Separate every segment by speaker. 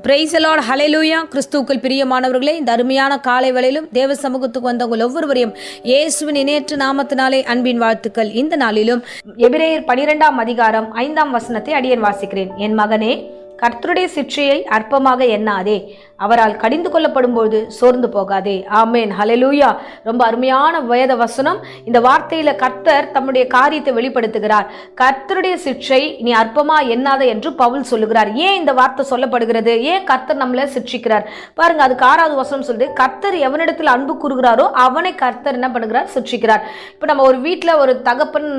Speaker 1: Praise the Lord, ஹல்லேலூயா. கிறிஸ்துவுக்குள் பிரியமானவர்களே, இந்த அருமையான காலை வேளையிலும் தேவ சமூகத்துக்கு வந்தவங்க ஒவ்வொருவரையும் இயேசுவின் இணையற்ற நாமத்தினாலே அன்பின் வாழ்த்துக்கள். இந்த நாளிலும் எபிரேயர் 12ஆம் அதிகாரம் 5ஆம் வசனத்தை அடியேன் வாசிக்கிறேன். என் மகனே, கர்த்தருடைய சிற்றையை அற்பமாக எண்ணாதே, அவரால் கடிந்து கொள்ளப்படும்போது சோர்ந்து போகாதே. ஆமேன், ஹல்லேலூயா. ரொம்ப அருமையான வேத வசனம். இந்த வார்த்தையில கர்த்தர் தம்முடைய காரியத்தை வெளிப்படுத்துகிறார். கர்த்தருடைய சிற்றை நீ அற்பமா எண்ணாத என்று பவுல் சொல்லுகிறார். ஏன் இந்த வார்த்தை சொல்லப்படுகிறது? ஏன் கர்த்தர் நம்மளை சிற்சிக்கிறார்? பாருங்க, அதுக்கு 6வது வசனம் சொல்லுது, கர்த்தர் எவனிடத்தில் அன்பு கூறுகிறாரோ அவனை கர்த்தர் என்ன பண்ணுகிறார்? சிற்சிக்கிறார். இப்போ நம்ம ஒரு வீட்டில் ஒரு தகப்பன்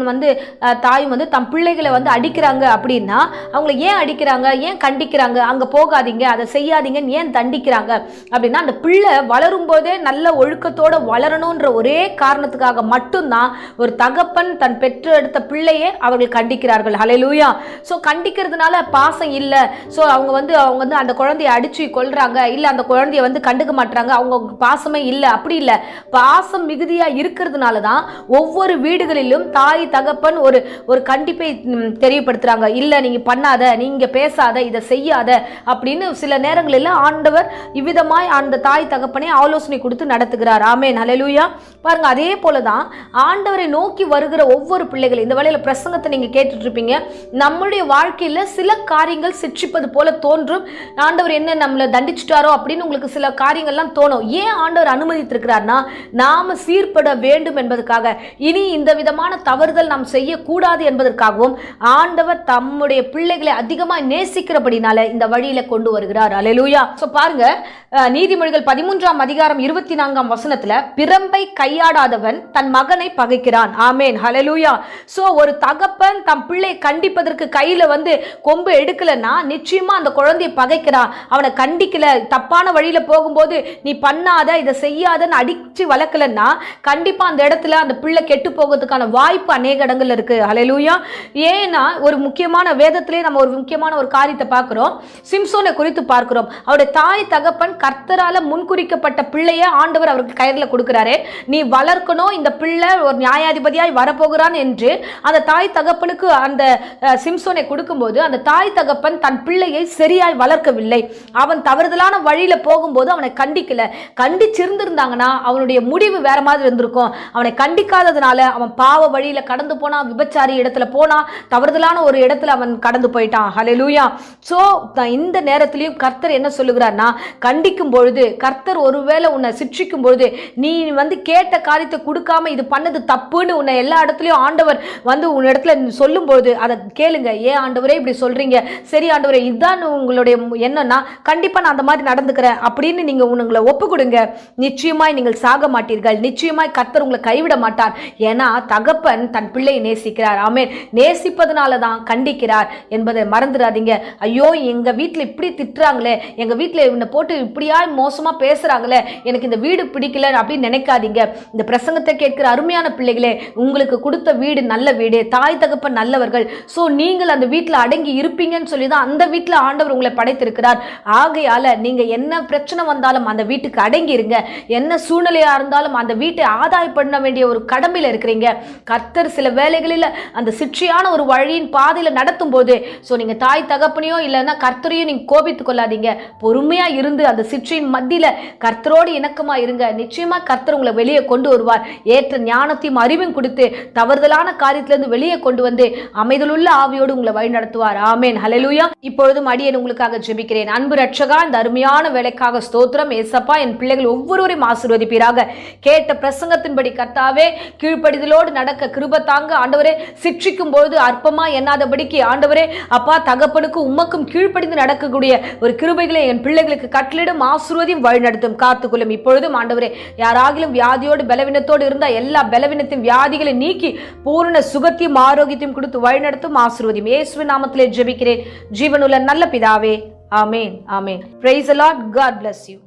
Speaker 1: தாய் தம் பிள்ளைகளை அடிக்கிறாங்க அப்படின்னா அவங்களை ஏன் அடிக்கிறாங்க, ஏன் கண்டிக்கிறாங்க? அங்க போகாதீங்க, அதை செய்யாதீங்கன்னு ஏன் தண்டிக்கிறாங்க அப்படின்னா, அந்த பிள்ளை வளரும் போதே நல்ல ஒழுக்கத்தோட வளரணும்ன்ற ஒரே காரணத்துக்காக மட்டும்தான் ஒரு தகப்பன் தன் பெற்று எடுத்த பிள்ளையே அவர்கள் கண்டிக்கிறார்கள். ஹல்லேலூயா. ஸோ கண்டிக்கிறதுனால பாசம் இல்லை. ஸோ அவங்க அந்த குழந்தைய அடிச்சு கொள்றாங்க, இல்லை அந்த குழந்தைய கண்டுக்க மாட்டாங்க, அவங்க பாசமே இல்லை. அப்படி இல்லை, பாசம் மிகுதியா இருக்கிறதுனால தான் ஒவ்வொரு வீடுகளிலும் தாய் தகப்பன் ஒரு கண்டிப்பை தெரியப்படுத்துறாங்க. இல்லை நீங்க பண்ணாத, நீங்க பேசாத, இதை செய்யாத அப்படின்னு சில நேரங்களில் ஆண்டவர் இவ்விதமாய் அந்த தாய் தகப்பனை ஆலோசனை கொடுத்து நடத்துகிறார். ஆமேன், ஹல்லேலூயா. பாருங்க, அதே போலதான் ஆண்டவரை நோக்கி வருகிற ஒவ்வொரு பிள்ளைகளும், இந்த வேளையில பிரசங்கத்தை நீங்க கேட்டுட்டு இருப்பீங்க, நம்முடைய வாழ்க்கையில சில காரியங்கள் சிற்சிப்பது போல தோன்றும். ஆண்டவர் என்ன நம்மளை தண்டிச்சுட்டாரோ அப்படின்னு உங்களுக்கு சில காரியங்கள்லாம் தோணும். ஏன் ஆண்டவர் அனுமதித்திருக்கிறார்னா, நாம சீர்பட வேண்டும் என்பதற்காக, இனி இந்த விதமான தவறுதல் நாம் செய்யக்கூடாது என்பதற்காகவும் ஆண்டவர் தம்முடைய பிள்ளைகளை அதிகமாக நேசிக்கிறபடினால இந்த வழியில கொண்டு வருகிறார். ஹல்லேலூயா. சோ பாருங்க, நீதிமொழிகள் 13ஆம் அதிகாரம் 24ஆம் வசனத்துல, பிரம்பை கையாடாதவன் தன் மகனை பகைக்கிறான். ஆமேன், ஹல்லேலூயா. சோ ஒரு தகப்பன் தம் பிள்ளை கண்டிப்பதற்கு கையில கொம்பு எடுக்கலன்னா நிச்சயமா அந்த குழந்தையை பகைக்கிறான், அவனை கண்டிக்கல, தப்பான வழியில போகும்போது நீ பண்ணாத, இதை செய்யாதன்னு அடிச்சு வளர்க்கலன்னா கண்டிப்பா அந்த இடத்துல அந்த பிள்ளை கெட்டு போகிறதுக்கான வாய்ப்பு அநேக இடங்கள்ல இருக்கு. ஹல்லேலூயா. ஏன்னா ஒரு முக்கியமான வேதத்திலே நம்ம ஒரு முக்கியமான ஒரு காரியத்தை பார்க்கிறோம். சிம்சோனை குறித்து பார்க்கிறோம். அவருடைய தாய் தகப்பன் கர்த்தரால முன்குறிக்கப்பட்ட பிள்ளைய ஆண்டவர் அவருக்கு கையில கொடுக்கிறாரு. நீ வளர்க்கணும், இந்த பிள்ளை ஒரு நியாயாதிபதியாய் வரப்போகிறான் என்று அந்த தாய் தகப்பனுக்கு அந்த சிம்சோனை கொடுக்கும்போது அந்த தாய் தகப்பன் தன் பிள்ளையை சரியாய் வளர்க்கவில்லை. அவன் தவறுதலான வழியில போகும்போது அவனை கண்டிக்கல. கண்டிச்சிருந்திருந்தாங்கன்னா அவனுடைய முடிவு வேற மாதிரி இருந்திருக்கும். அவனை கண்டிக்காததுனால அவன் பாவ வழியில கடந்து போனா, விபச்சாரி இடத்துல போனா, தவறுதலான ஒரு இடத்துல அவன் கடந்து போயிட்டான். ஹல்லேலூயா. சோ இந்த நேரத்திலையும் கர்த்தர் என்ன சொல்லுகிறார்னா, கண்டிக்கும் பொழுது, கர்த்தர் ஒருவேளை உன்னை சிட்சிக்கும் பொழுது, நீ கேட்ட காரியத்தை கொடுக்காம இது பண்ணது தப்புன்னு உன்னை எல்லா இடத்துலயும் ஆண்டவர் உன் இடத்துல சொல்லும் பொழுது அதை கேளுங்க. ஏன் ஆண்டவரே இப்படி சொல்றீங்க? சரி ஆண்டவரே, இதுதான் உங்களுடைய என்னன்னா, கண்டிப்பா நான் அந்த மாதிரி நடந்துக்கிறேன் அப்படின்னு நீங்க உங்களை ஒப்பு கொடுங்க. நிச்சயமாய் நீங்கள் சாக மாட்டீர்கள். நிச்சயமாய் கர்த்தர் உங்களை கைவிட மாட்டார். ஏன்னா தகப்பன் தன் பிள்ளையை நேசிக்கிறார். ஆமென். நேசிப்பதனால தான் கண்டிக்கிறார் என்பதை மறந்துடாதீங்க. ஐயோ, எங்க வீட்டில் இப்படி திட்டுறாங்களே, எங்க வீட்டில் இவனை போட்டு இப்படியா மோசமா பேசுறாங்களே, எனக்கு இந்த வீடு பிடிக்கல அப்படின்னு நினைக்காதீங்க. இந்த பிரசங்கத்தை கேட்கிற அருமையான பிள்ளைகளே, உங்களுக்கு கொடுத்த வீடு நல்ல வீடு, தாய் தகப்பன் நல்லவர்கள். ஸோ நீங்கள் அந்த வீட்டில் அடங்கி இருப்பீங்கன்னு சொல்லி தான் அந்த வீட்டில் ஆண்டவர் உங்களை படைத்திருக்கிறார். ஆகையால நீங்க என்ன பிரச்சனை வந்தாலும் அந்த வீட்டுக்கு அடங்கி இருங்க. என்ன சூழ்நிலையா இருந்தாலும் அந்த வீட்டை ஆதாயம் பண்ண வேண்டிய ஒரு கடமையில் இருக்கிறீங்க. கர்த்தர் சில வேலைகளில் அந்த சிற்றையான ஒரு வழியின் பாதையில் நடத்தும் போது, ஸோ நீங்க தாய் தகப்பனையோ இல்லைன்னா கர்த்தரையும் நீங்க கோபித்துக் கொள்ளாதீங்க. பொறுமையா இருந்து அந்த சிற்றையின் மத்தியில கர்த்தரோடு இணக்கமா இருங்க. நிச்சயமா கர்த்தர் உங்களை வெளியே கொண்டு வருவார். ஏற்ற ஞானத்தையும் அறிவும் கொடுத்து தவறுதலான காரியத்திலிருந்து வெளியே கொண்டு வந்து அமைதலுள்ள ஆவியோடு உங்களை வழி நடத்துவார். ஆமேன், ஹல்லேலூயா. இப்பொழுதும் அடியேன் உங்களுக்காக ஜெபிக்கிறேன். அன்பு ரட்சகா, இந்த அருமையான வேலைக்காக ஸ்தோத்திரம். ஏசப்பா, என் பிள்ளைகள் ஒவ்வொருவரையும் ஆசீர்வதிப்பீராக. கேட்ட பிரசங்கத்தின்படி கர்த்தாவே, கீழ்ப்படிதலோடு நடக்க கிருபை தாங்க ஆண்டவரே. சிட்சிக்கும் பொழுது அற்பமா எண்ணாதபடிக்கு ஆண்டவரே அப்பா, தகப்பனுக்கும் உமக்கும் கீழ்ப்படிந்து நடக்கக்கூடிய ஒரு கிருபைகளை என் பிள்ளைகளுக்கு கட்டளிடும், ஆசீர்வதியும், வழிநடத்தும், காத்துக்கொள்ளும். இப்பொழுதும் ஆண்டவரே, யாராகிலும் வியாதியோடு பலவீனத்தோடு இருந்தால் எல்லா பலவீனத்தின் வியாதிகளை நீக்கி பூரண சுகத்தையும் ஆரோக்கியத்தையும் கொடுத்து வழிநடத்தும், ஆசீர்வதியும். இயேசுவின் நாமத்திலே ஜெபிக்கிறேன் ஜீவனுள்ள நல்ல பிதாவே. ஆமேன், ஆமேன். Praise the Lord. God bless you.